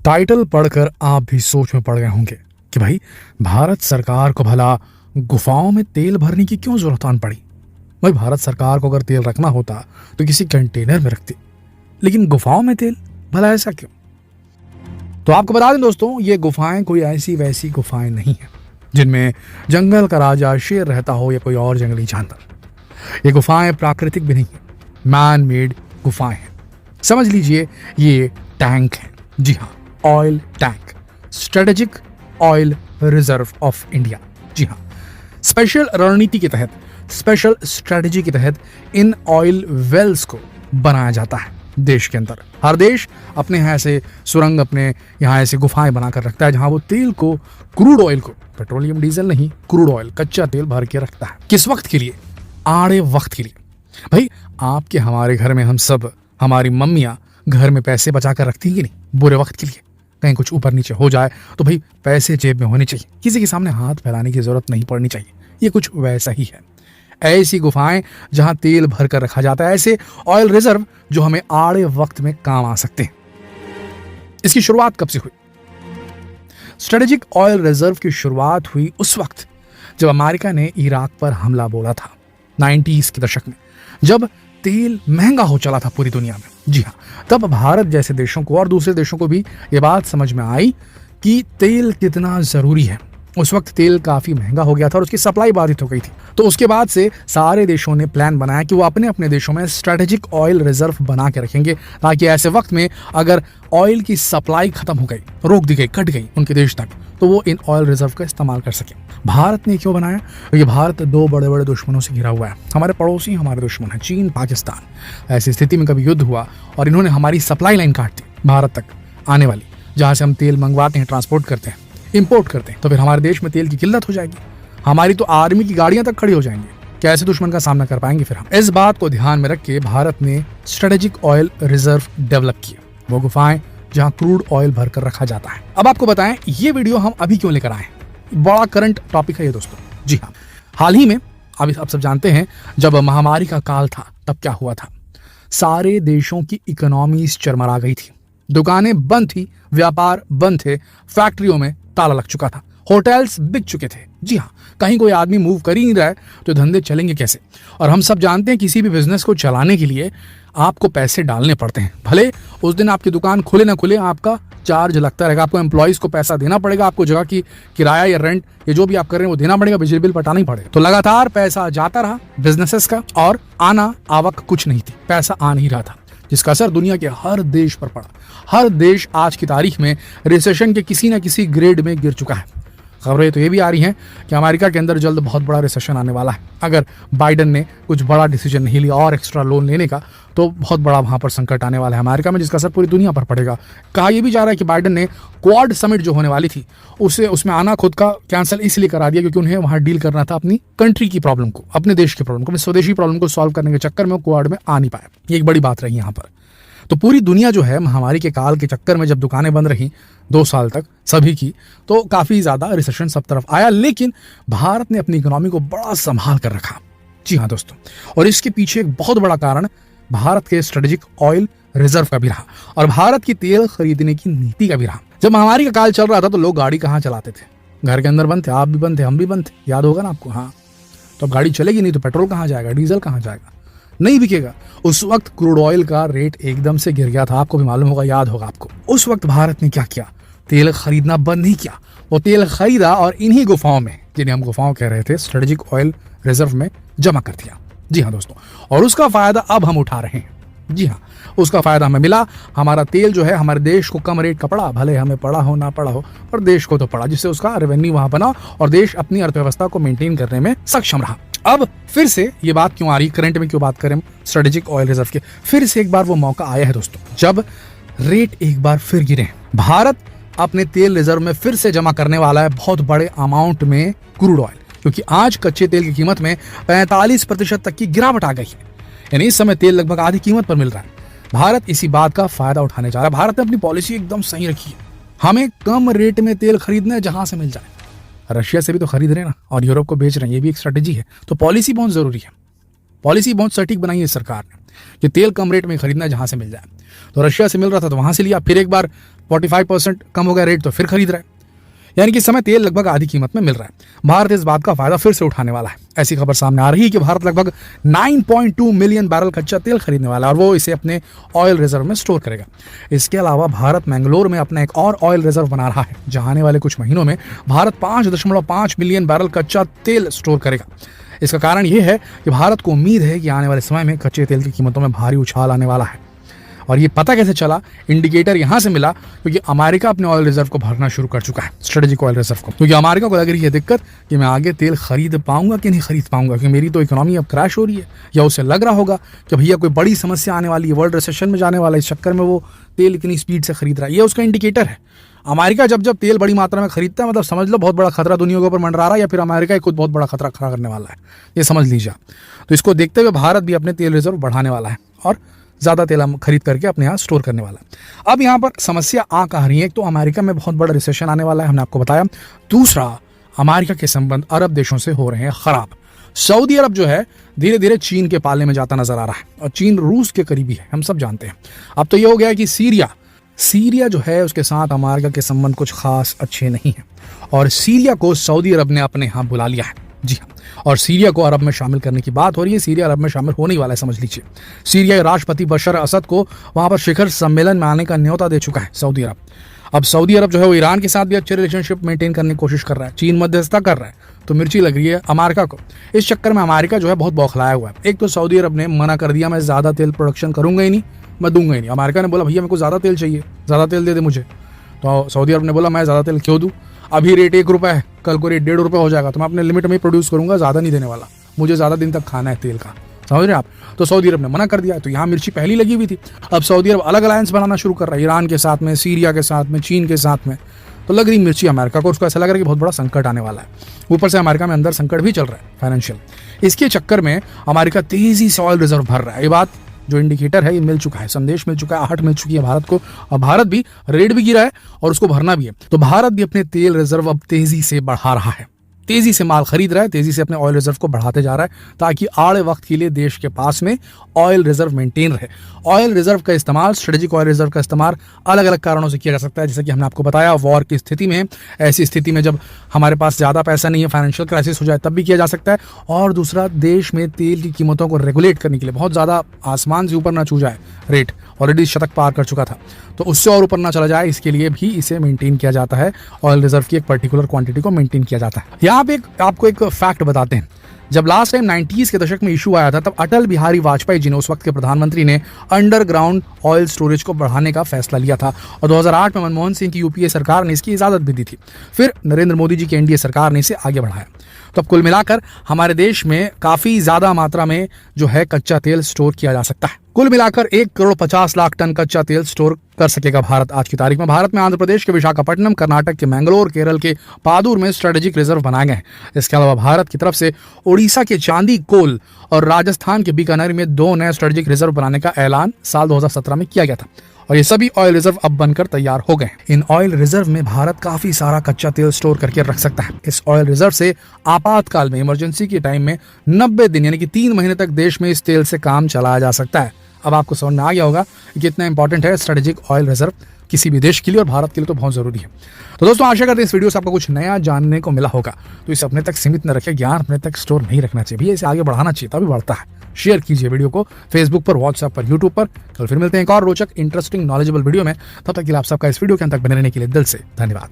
Title पढ़कर आप भी सोच में पड़ गए होंगे कि भाई भारत सरकार को भला गुफाओं में तेल भरने की क्यों जरूरत आन पड़ी। भाई भारत सरकार को अगर तेल रखना होता तो किसी कंटेनर में रखती, लेकिन गुफाओं में तेल, भला ऐसा क्यों? तो आपको बता दें दोस्तों, ये गुफाएं कोई ऐसी वैसी गुफाएं नहीं है जिनमें जंगल का राजा शेर रहता हो या कोई और जंगली जानवर। ये गुफाएं प्राकृतिक भी नहीं है, मैन मेड गुफाएं हैं। समझ लीजिए ये टैंक है, जी हाँ, oil tank, strategic oil reserve of India. जी हाँ, स्पेशल रणनीति के तहत, स्पेशल स्ट्रेटेजी के तहत इन ऑयल वेल्स को बनाया जाता है देश के अंदर। हर देश अपने यहाँ ऐसे सुरंग, अपने यहाँ ऐसे गुफाएं बनाकर रखता है जहां वो तेल को, क्रूड ऑयल को, पेट्रोलियम डीजल नहीं, क्रूड ऑयल, कच्चा तेल भर के रखता है। किस वक्त के लिए? आड़े वक्त के लिए। भाई आपके हमारे घर में हम सब, हमारी मम्मियां घर में पैसे बचा कर रखती हैं कि नहीं, बुरे वक्त के लिए। कहीं कुछ ऊपर नीचे हो जाए तो भाई पैसे जेब में होने चाहिए, किसी के सामने हाथ फैलाने की जरूरत नहीं पड़नी चाहिए। ये कुछ वैसा ही है। ऐसी गुफाएं जहां तेल भर कर रखा जाता है, ऐसे ऑयल रिजर्व जो हमें आड़े वक्त में काम आ सकते हैं। इसकी शुरुआत कब से हुई? स्ट्रेटेजिक ऑयल रिजर्व की शुरुआत हुई उस वक्त जब अमेरिका ने इराक पर हमला बोला था, 90s के दशक में, जब तेल महंगा हो चला था पूरी दुनिया में। जी हाँ, तब भारत जैसे देशों को और दूसरे देशों को भी ये बात समझ में आई कि तेल कितना जरूरी है। उस वक्त तेल काफी महंगा हो गया था और उसकी सप्लाई बाधित हो गई थी। तो उसके बाद से सारे देशों ने प्लान बनाया कि वो अपने अपने देशों में स्ट्रेटेजिक ऑयल रिजर्व बना के रखेंगे, ताकि ऐसे वक्त में अगर ऑयल की सप्लाई खत्म हो गई, रोक दी गई, कट गई उनके देश तक, तो वो इन ऑयल रिजर्व का इस्तेमाल कर सके। भारत ने क्यों बनाया? क्योंकि भारत दो बड़े बड़े दुश्मनों से घिरा हुआ है। हमारे पड़ोसी हमारे दुश्मन है, चीन, पाकिस्तान। ऐसी स्थिति में कभी युद्ध हुआ और इन्होंने हमारी सप्लाई लाइन काट दी भारत तक आने वाली, जहां से हम तेल मंगवाते हैं, ट्रांसपोर्ट करते हैं, इंपोर्ट करते हैं, तो फिर हमारे देश में तेल की किल्लत हो जाएगी। हमारी तो आर्मी की गाड़ियां तक खड़ी हो जाएंगी। कैसे दुश्मन का सामना कर पाएंगे फिर हम? इस बात को ध्यान में रख के भारत ने स्ट्रेटेजिक ऑयल रिजर्व डेवलप किया, वो गुफाएं जहां क्रूड ऑयल भरकर रखा जाता है। अब आपको बताएं ये वीडियो हम अभी क्यों लेकर आए। बड़ा करंट टॉपिक है ये दोस्तों। जी हाँ, हाल ही में अभी आप सब जानते हैं जब महामारी का काल था तब क्या हुआ था। सारे देशों की इकोनॉमीज चरमरा गई थी, दुकानें बंद थी, व्यापार बंद थे, फैक्ट्रियों में ताला लग चुका था, होटल्स बिक चुके थे। जी हाँ, कहीं कोई आदमी मूव कर ही नहीं रहा है तो धंधे चलेंगे कैसे? और हम सब जानते हैं किसी भी बिजनेस को चलाने के लिए आपको पैसे डालने पड़ते हैं। भले उस दिन आपकी दुकान खुले ना खुले, आपका चार्ज लगता रहेगा, आपको एम्प्लॉइज को पैसा देना पड़ेगा, आपको जगह की किराया या रेंट या जो भी आप कर रहे हैं वो देना पड़ेगा, बिजली बिल पटाना ही पड़ेगा। तो लगातार पैसा जाता रहा बिजनेसेस का और आना आवक कुछ नहीं थी, पैसा आ नहीं रहा था, जिसका असर दुनिया के हर देश पर पड़ा। हर देश आज की तारीख में रिसेशन के किसी न किसी ग्रेड में गिर चुका है। खबरें तो ये भी आ रही हैं कि अमेरिका के अंदर जल्द बहुत बड़ा रिसेशन आने वाला है। अगर बाइडन ने कुछ बड़ा डिसीजन नहीं लिया और एक्स्ट्रा लोन लेने का, तो बहुत बड़ा वहां पर संकट आने वाला है अमेरिका में, जिसका असर पूरी दुनिया पर पड़ेगा। कहा यह भी जा रहा है कि बाइडन ने क्वाड समिट जो होने वाली थी उसमें आना खुद का कैंसिल इसलिए करा दिया क्योंकि उन्हें वहां डील करना था अपनी कंट्री की प्रॉब्लम को, अपने देश की प्रॉब्लम को, अपनी स्वदेशी प्रॉब्लम को सॉल्व करने के चक्कर में क्वाड में आ नहीं पाया। ये एक बड़ी बात रही यहाँ पर। तो पूरी दुनिया जो है महामारी के काल के चक्कर में जब दुकानें बंद रही 2 साल तक सभी की, तो काफी ज्यादा रिसेशन सब तरफ आया, लेकिन भारत ने अपनी इकोनॉमी को बड़ा संभाल कर रखा। जी हाँ दोस्तों, और इसके पीछे एक बहुत बड़ा कारण भारत के स्ट्रेटेजिक ऑयल रिजर्व का भी रहा और भारत की तेल खरीदने की नीति का भी रहा। जब महामारी का काल चल रहा था तो लोग गाड़ी कहाँ चलाते थे? घर के अंदर बंद थे, आप भी बंद थे, हम भी बंद थे, याद होगा ना आपको। हाँ, तो अब गाड़ी चलेगी नहीं तो पेट्रोल कहाँ जाएगा, डीजल कहाँ जाएगा, नहीं बिकेगा। उस वक्त क्रूड ऑयल का रेट एकदम से गिर गया था, आपको भी मालूम होगा, याद होगा आपको। उस वक्त भारत ने क्या किया? तेल खरीदना बंद नहीं किया, वो तेल खरीदा और इन्हीं गुफाओं में, जिन्हें हम गुफाओं कह रहे थे, स्ट्रेटेजिक ऑयल रिजर्व में जमा कर दिया। जी हाँ दोस्तों, और उसका फायदा अब हम उठा रहे हैं। जी हाँ, उसका फायदा हमें मिला। हमारा तेल जो है हमारे देश को कम रेट का पड़ा, भले हमें पड़ा हो ना पड़ा हो, पर देश को तो पड़ा, जिससे उसका रेवेन्यू वहां बना और देश अपनी अर्थव्यवस्था को मेंटेन करने में सक्षम रहा। अब फिर से ये बात क्यों आ रही, करंट में क्यों बात करें स्ट्रेटेजिक ऑयल रिजर्व के? फिर से एक बार वो मौका आया है दोस्तों, जब रेट एक बार फिर गिरे। भारत अपने तेल रिजर्व में फिर से जमा करने वाला है बहुत बड़े अमाउंट में क्रूड ऑयल, क्योंकि आज कच्चे तेल की कीमत में 45% तक की गिरावट आ गई है। यानी इस समय तेल लगभग आधी कीमत पर मिल रहा है। भारत इसी बात का फायदा उठाने जा रहा है। भारत ने अपनी पॉलिसी एकदम सही रखी है, हमें कम रेट में तेल खरीदना है जहां से मिल जाए। रशिया से भी तो खरीद रहे हैं ना, और यूरोप को बेच रहे हैं, ये भी एक स्ट्रेटेजी है। तो पॉलिसी बहुत जरूरी है, पॉलिसी बहुत सटीक बनाई है सरकार ने कि तेल कम रेट में खरीदना है जहां से मिल जाए। तो रशिया से मिल रहा था तो वहां से लिया, फिर एक बार 45% कम हो गया रेट तो फिर खरीद रहा है। यानी कि इस समय तेल लगभग आधी कीमत में मिल रहा है। भारत इस बात का फायदा फिर से उठाने वाला है। ऐसी खबर सामने आ रही है कि भारत लगभग 9.2 मिलियन बैरल कच्चा तेल खरीदने वाला है और वो इसे अपने ऑयल रिजर्व में स्टोर करेगा। इसके अलावा भारत मैंगलोर में अपना एक और ऑयल रिजर्व बना रहा है, जहां आने वाले कुछ महीनों में भारत 5.5 मिलियन बैरल कच्चा तेल स्टोर करेगा। इसका कारण यह है कि भारत को उम्मीद है कि आने वाले समय में कच्चे तेल की कीमतों में भारी उछाल आने वाला है। और ये पता कैसे चला? इंडिकेटर यहां से मिला क्योंकि अमेरिका अपने ऑयल रिजर्व को भरना शुरू कर चुका है, स्ट्रेटेजिक ऑयल रिजर्व को। क्योंकि अमेरिका को लग रही है दिक्कत कि मैं आगे तेल खरीद पाऊंगा कि नहीं खरीद पाऊंगा, क्योंकि मेरी तो इकोनॉमी अब क्रैश हो रही है। या उसे लग रहा होगा कि भैया कोई बड़ी समस्या आने वाली है, वर्ल्ड रिसेशन में जाने वाला है, इस चक्कर में वो तेल इतनी स्पीड से खरीद रहा है। ये उसका इंडिकेटर है। अमेरिका जब जब तेल बड़ी मात्रा में खरीदता है, मतलब समझ लो बहुत बड़ा खतरा दुनिया के ऊपर मंडरा रहा है, या फिर अमेरिका ही खुद बहुत बड़ा खतरा खड़ा करने वाला है, ये समझ लीजिए। तो इसको देखते हुए भारत भी अपने तेल रिजर्व बढ़ाने वाला है और ज़्यादा तेल हम खरीद करके अपने यहाँ स्टोर करने वाला है। अब यहाँ पर समस्या आ कहाँ रही है? एक तो अमेरिका में बहुत बड़ा रिसेशन आने वाला है, हमने आपको बताया। दूसरा, अमेरिका के संबंध अरब देशों से हो रहे हैं खराब। सऊदी अरब जो है धीरे धीरे चीन के पाले में जाता नजर आ रहा है और चीन रूस के करीबी है, हम सब जानते हैं। अब तो ये हो गया है कि सीरिया जो है उसके साथ अमेरिका के संबंध कुछ खास अच्छे नहीं है और सीरिया को सऊदी अरब ने अपने यहाँ बुला लिया है। जी हाँ, और सीरिया को अरब में शामिल करने की बात हो रही है। सीरिया अरब में शामिल होने ही वाला है, समझ लीजिए। सीरिया के राष्ट्रपति बशर असद को वहां पर शिखर सम्मेलन में आने का न्योता दे चुका है सऊदी अरब। अब सऊदी अरब जो है वो ईरान के साथ भी अच्छे रिलेशनशिप मेंटेन करने की कोशिश कर रहा है, चीन मध्यस्थता कर रहा है, तो मिर्ची लग रही है अमेरिका को। इस चक्कर में अमेरिका जो है बहुत बौखलाया हुआ है। एक तो सऊदी अरब ने मना कर दिया, मैं ज्यादा तेल प्रोडक्शन करूंगा ही नहीं, मैं दूंगा ही नहीं। अमेरिका ने बोला भैया मेरे को ज्यादा तेल चाहिए, ज्यादा तेल दे दे मुझे। तो सऊदी अरब ने बोला मैं ज्यादा तेल क्यों दूं, अभी रेट 1 रुपये है, कल को रेट 1.5 रुपये हो जाएगा, तो मैं अपने लिमिट में ही प्रोड्यूस करूंगा, ज्यादा नहीं देने वाला, मुझे ज्यादा दिन तक खाना है तेल का। समझ रहे हैं आप? तो सऊदी अरब ने मना कर दिया, तो यहाँ मिर्ची पहली लगी हुई थी। अब सऊदी अरब अलग अलायंस बनाना शुरू कर रहा है, ईरान के साथ में, सीरिया के साथ में, चीन के साथ में। तो लग रही मिर्ची अमेरिका को, उसको ऐसा लग रहा है कि बहुत बड़ा संकट आने वाला है। ऊपर से अमेरिका में अंदर संकट भी चल रहा है फाइनेंशियल। इसके चक्कर में अमेरिका तेजी से ऑयल रिजर्व भर रहा है। ये बात जो इंडिकेटर है ये मिल चुका है, संदेश मिल चुका है, आहट मिल चुकी है भारत को, और भारत भी रेट भी गिरा है और उसको भरना भी है। तो भारत भी अपने तेल रिजर्व अब तेजी से बढ़ा रहा है, तेजी से माल खरीद रहा है, तेजी से अपने ऑयल रिजर्व को बढ़ाते जा रहा है ताकि आड़े वक्त के लिए देश के पास में ऑयल रिजर्व मेंटेन रहे। ऑयल रिजर्व का इस्तेमाल, स्ट्रेटेजिक ऑयल रिजर्व का इस्तेमाल अलग अलग कारणों से किया जा सकता है, जैसे कि हमने आपको बताया वॉर की स्थिति में, ऐसी स्थिति में जब हमारे पास ज़्यादा पैसा नहीं है, फाइनेंशियल क्राइसिस हो जाए तब भी किया जा सकता है। और दूसरा, देश में तेल की कीमतों को रेगुलेट करने के लिए, बहुत ज़्यादा आसमान से ऊपर ना छू जाए, रेट ऑलरेडी शतक पार कर चुका था, तो उससे और ऊपर ना चला जाए, इसके लिए भी इसे मेंटेन किया जाता है। ऑयल रिजर्व की एक पर्टिकुलर क्वांटिटी को मेंटेन किया जाता है। यहाँ पे आपको एक फैक्ट बताते हैं। जब लास्ट टाइम 90s के दशक में इशू आया था, तब अटल बिहारी वाजपेयी जी ने, उस वक्त के प्रधानमंत्री ने, अंडरग्राउंड ऑयल स्टोरेज को बढ़ाने का फैसला लिया था और 2008 में मनमोहन सिंह की यूपीए सरकार ने इसकी इजाजत भी दी थी। फिर नरेंद्र मोदी जी की एनडीए सरकार ने इसे आगे बढ़ाया। तो अब कुल मिलाकर हमारे देश में काफी ज्यादा मात्रा में जो है कच्चा तेल स्टोर किया जा सकता है। कुल मिलाकर 1,50,00,000 टन कच्चा तेल स्टोर कर सकेगा भारत। आज की तारीख में भारत में आंध्र प्रदेश के विशाखापट्टनम, कर्नाटक के मैंगलोर, केरल के पादुर में स्ट्रेटेजिक रिजर्व बनाए गए हैं। इसके अलावा भारत की तरफ से उड़ीसा के चांदी कोल और राजस्थान के बीकानेर में 2 नए स्ट्रेटेजिक रिजर्व बनाने का ऐलान साल 2017 में किया गया था और ये सभी ऑयल रिजर्व अब बनकर तैयार हो गए। इन ऑयल रिजर्व में भारत काफी सारा कच्चा तेल स्टोर करके रख सकता है। इस ऑयल रिजर्व से आपातकाल में, इमरजेंसी के टाइम में 90 दिन यानी कि 3 महीने तक देश में इस तेल से काम चलाया जा सकता है। अब आपको समझ में आ गया होगा कि कितना इंपॉर्टेंट है स्ट्रेटेजिक ऑयल रिजर्व किसी भी देश के लिए, और भारत के लिए तो बहुत जरूरी है। तो दोस्तों, आशा करते हैं इस वीडियो से आपको कुछ नया जानने को मिला होगा। तो इसे अपने तक सीमित न रखिए, ज्ञान अपने तक स्टोर नहीं रखना चाहिए भैया, इसे आगे बढ़ाना चाहिए, तभी बढ़ता है। शेयर कीजिए वीडियो को फेसबुक पर, व्हाट्सएप पर, यूट्यूब पर। कल फिर मिलते हैं एक और रोचक, इंटरेस्टिंग, नॉलेजेबल वीडियो में। तब तक के लिए आप सबका इस वीडियो के अंत तक बने रहने के लिए दिल से धन्यवाद।